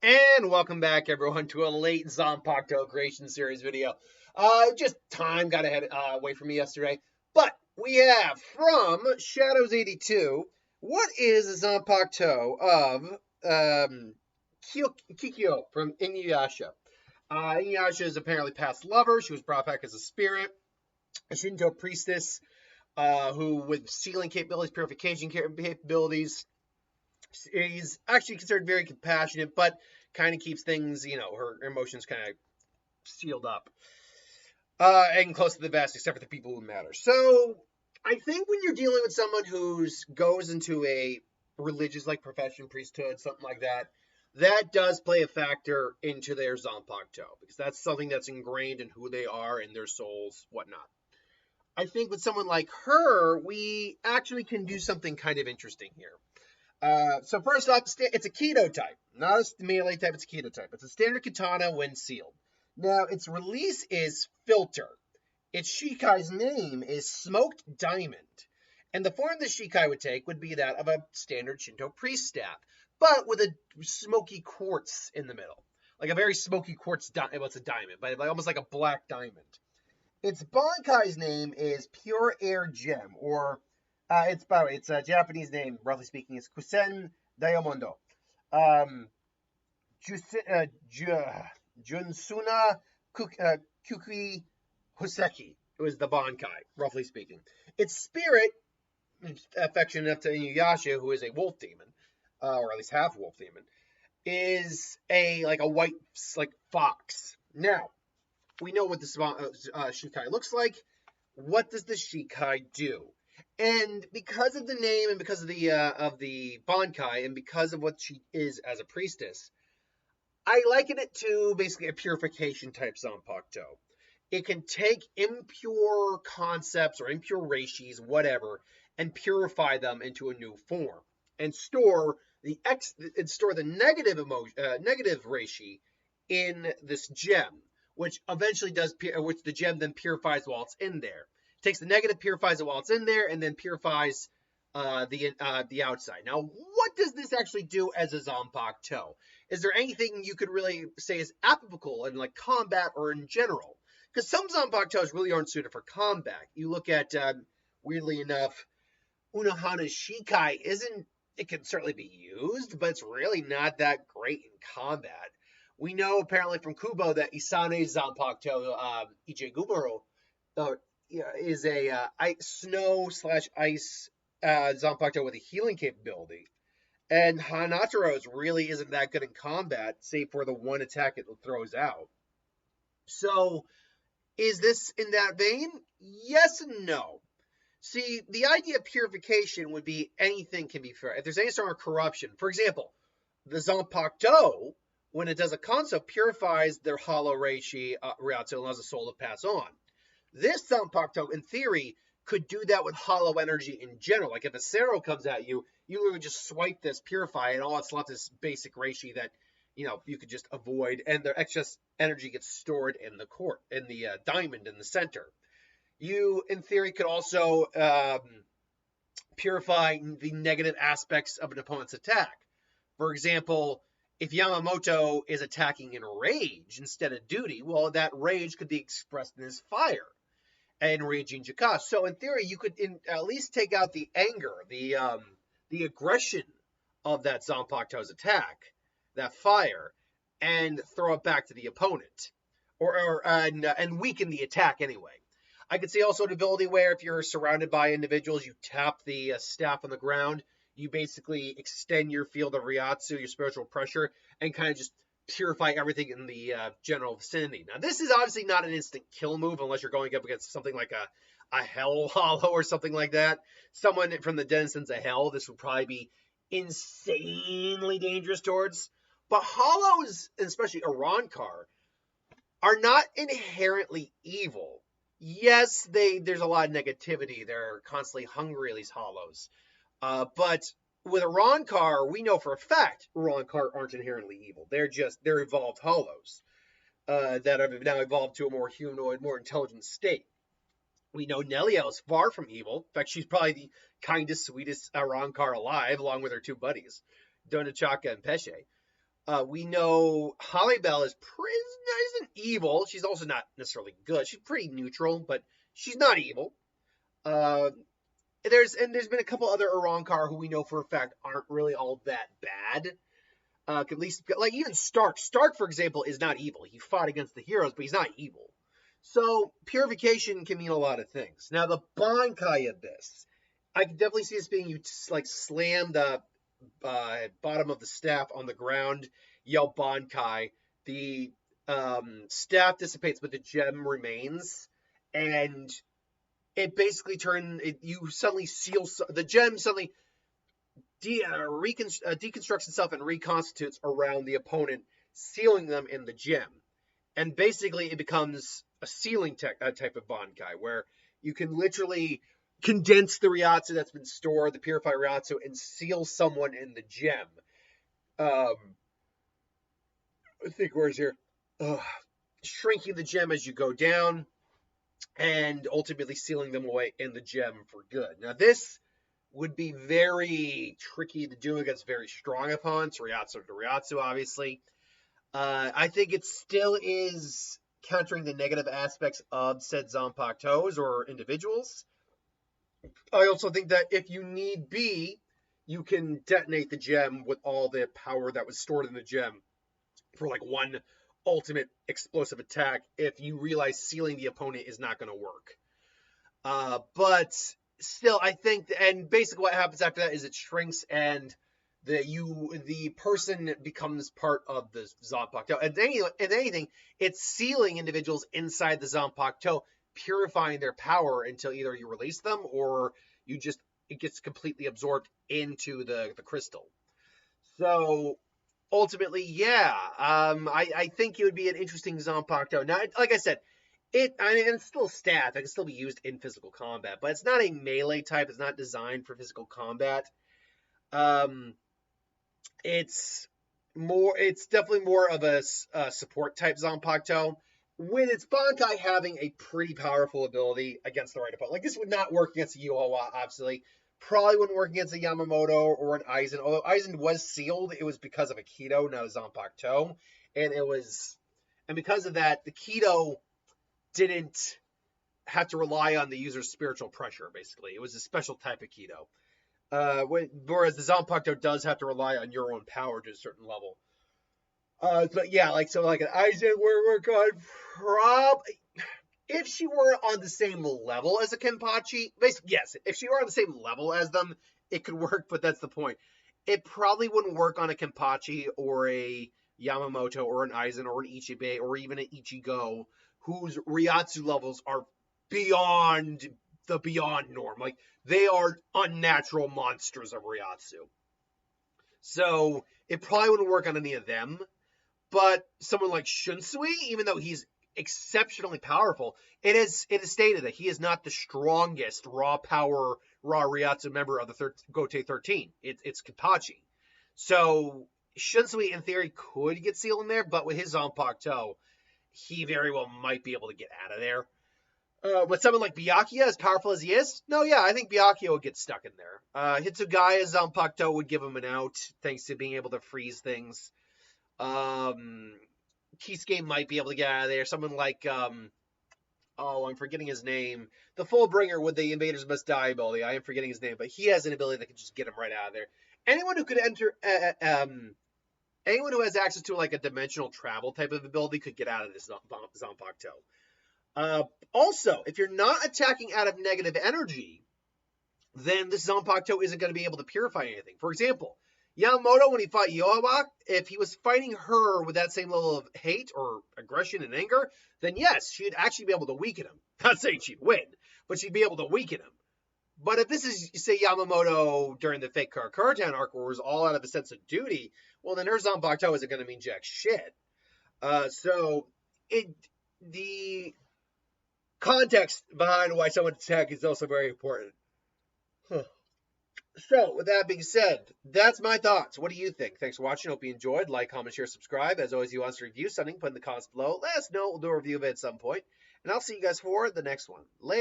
And welcome back, everyone, to a late Zanpakuto creation series video. Just time got away from me yesterday. But we have from Shadows82, what is a Zanpakuto of Kikyo from Inuyasha? Inuyasha is apparently past lover. She was brought back as a spirit, a Shinto priestess who, with sealing capabilities, purification capabilities, is actually considered very compassionate, but kind of keeps things, her emotions kind of sealed up and close to the vest, except for the people who matter. So I think when you're dealing with someone who's goes into a religious like profession, priesthood, something like that, that does play a factor into their Zanpakuto, because that's something that's ingrained in who they are and their souls, whatnot. I think with someone like her, we actually can do something kind of interesting here. So first off, it's a Keto type, not a melee type. It's a Keto type. It's a standard katana when sealed. Now, its release is Filter. Its Shikai's name is Smoked Diamond, and the form the Shikai would take would be that of a standard Shinto priest staff, but with a smoky quartz in the middle, like a very smoky quartz. Well, it's a diamond, but almost like a black diamond. Its Bankai's name is Pure Air Gem, or it's by the way, its Japanese name, roughly speaking, is Kusen Diamondo. Junsuna Kukui Hoseki. It was the Bankai, roughly speaking. Its spirit, affectionate enough to Inuyasha, who is a wolf demon, or at least half wolf demon, is a white fox. Now, we know what the Shikai looks like. What does the Shikai do? And because of the name, and because of the Bankai, and because of what she is as a priestess, I liken it to basically a purification type Zanpakuto. It can take impure concepts or impure reishis, whatever, and purify them into a new form, and store the negative reishi in this gem, which eventually which the gem then purifies while it's in there. It takes the negative, purifies it while it's in there, and then purifies the outside. Now, what does this actually do as a Zanpakuto? Is there anything you could really say is applicable in like combat or in general? Because some Zanpakutos really aren't suited for combat. You look at, weirdly enough, Unohana's Shikai it can certainly be used, but it's really not that great in combat. We know apparently from Kubo that Isane's Zanpakuto, Ijegumaro, is a snow/ice Zanpakuto with a healing capability. And Hanataro's really isn't that good in combat, save for the one attack it throws out. So, is this in that vein? Yes and no. See, the idea of purification would be anything can be fair. If there's any sort of corruption, for example, the Zanpakuto, when it does a concept, purifies their hollow reishi Ryatsu and allows the soul to pass on. This Zanpakuto, in theory, could do that with hollow energy in general. Like if a Sero comes at you, you literally just swipe this, purify, and all that's left is basic reishi that you could just avoid, and the excess energy gets stored in the diamond in the center. You, in theory, could also purify the negative aspects of an opponent's attack. For example, if Yamamoto is attacking in rage instead of duty, well, that rage could be expressed in his fire and Reijin Jaka. So in theory, you could at least take out the anger, the aggression of that Zanpakuto's attack, that fire, and throw it back to the opponent, and weaken the attack anyway. I could see also an ability where if you're surrounded by individuals, you tap the staff on the ground, you basically extend your field of Ryatsu, your spiritual pressure, and kind of just purify everything in the general vicinity. Now, this is obviously not an instant kill move unless you're going up against something like a Hell Hollow or something like that. Someone from the denizens of Hell, this would probably be insanely dangerous towards. But Hollows, especially Arankar, are not inherently evil. Yes, there's a lot of negativity. They're constantly hungry, these Hollows. But with Arankar, we know for a fact Arankar aren't inherently evil. They're evolved Hollows that have now evolved to a more humanoid, more intelligent state. We know Neliel is far from evil. In fact, she's probably the kindest, sweetest Arankar alive, along with her two buddies, Donachaka and Pesce. We know Holly-Belle isn't evil. She's also not necessarily good. She's pretty neutral, but she's not evil. Uh, there's been a couple other Arrancar who we know for a fact aren't really all that bad. At least, like even Stark. Stark, for example, is not evil. He fought against the heroes, but he's not evil. So purification can mean a lot of things. Now the Bankai Abyss, I can definitely see this being you like slam the bottom of the staff on the ground, yell Bankai. The staff dissipates, but the gem remains, and it basically you suddenly seal the gem suddenly deconstructs itself and reconstitutes around the opponent, sealing them in the gem. And basically, it becomes a sealing type of Bankai, where you can literally condense the Ryatsu that's been stored, the purified Ryatsu, and seal someone in the gem. I think where's here? Shrinking the gem as you go down, and ultimately sealing them away in the gem for good. Now, this would be very tricky to do against very strong opponents, Ryatsu to Ryatsu, obviously. I think it still is countering the negative aspects of said Zanpakutos or individuals. I also think that if you need be, you can detonate the gem with all the power that was stored in the gem for like one ultimate explosive attack if you realize sealing the opponent is not going to work. But still, I think, and basically what happens after that is it shrinks and the person becomes part of the Zanpakuto. And anything, it's sealing individuals inside the Zanpakuto, purifying their power until either you release them or it gets completely absorbed into the crystal. So ultimately, yeah, I think it would be an interesting Zanpakuto. Now, like I said, it's still staff. It can still be used in physical combat, but it's not a melee type. It's not designed for physical combat. It's definitely more of a support type Zanpakuto, with its Bankai having a pretty powerful ability against the right opponent. Like, this would not work against a Yuhawa, obviously. Probably wouldn't work against a Yamamoto or an Aizen. Although Aizen was sealed, it was because of a Kido, not a Zanpakuto. And because of that, the Kido didn't have to rely on the user's spiritual pressure, basically. It was a special type of Kido. Whereas the Zanpakuto does have to rely on your own power to a certain level. But yeah, like an Aizen would work on if she were on the same level as a Kenpachi. Basically, yes, if she were on the same level as them, it could work. But that's the point. It probably wouldn't work on a Kenpachi or a Yamamoto or an Aizen or an Ichibei or even an Ichigo, whose Ryatsu levels are beyond norm. Like, they are unnatural monsters of Ryatsu. So it probably wouldn't work on any of them. But someone like Shunsui, even though he's exceptionally powerful, it is stated that he is not the strongest raw Ryatsu member of the Gotei 13. It's Kenpachi. So Shunsui, in theory, could get sealed in there, but with his Zanpakuto, he very well might be able to get out of there. But someone like Byakuya, as powerful as he is, I think Byakuya would get stuck in there. Hitsugaya's Zanpakuto would give him an out, thanks to being able to freeze things. Kisuke might be able to get out of there. Someone like, I'm forgetting his name. The Fullbringer with the Invaders Must Die ability. I am forgetting his name, but he has an ability that can just get him right out of there. Anyone who could enter, anyone who has access to like a dimensional travel type of ability could get out of this Zanpakuto. Also, if you're not attacking out of negative energy, then this Zanpakuto isn't going to be able to purify anything. For example, Yamamoto, when he fought Yoawa, if he was fighting her with that same level of hate or aggression and anger, then yes, she'd actually be able to weaken him. Not saying she'd win, but she'd be able to weaken him. But if this is, say, Yamamoto during the fake Karakura arc, where it was all out of a sense of duty, well, then her Zanpakuto isn't going to mean jack shit. The context behind why someone attack is also very important. So, with that being said, that's my thoughts. What do you think? Thanks for watching. Hope you enjoyed. Like, comment, share, subscribe. As always, you want us to review something, put in the comments below. Let us know. We'll do a review of it at some point. And I'll see you guys for the next one. Later.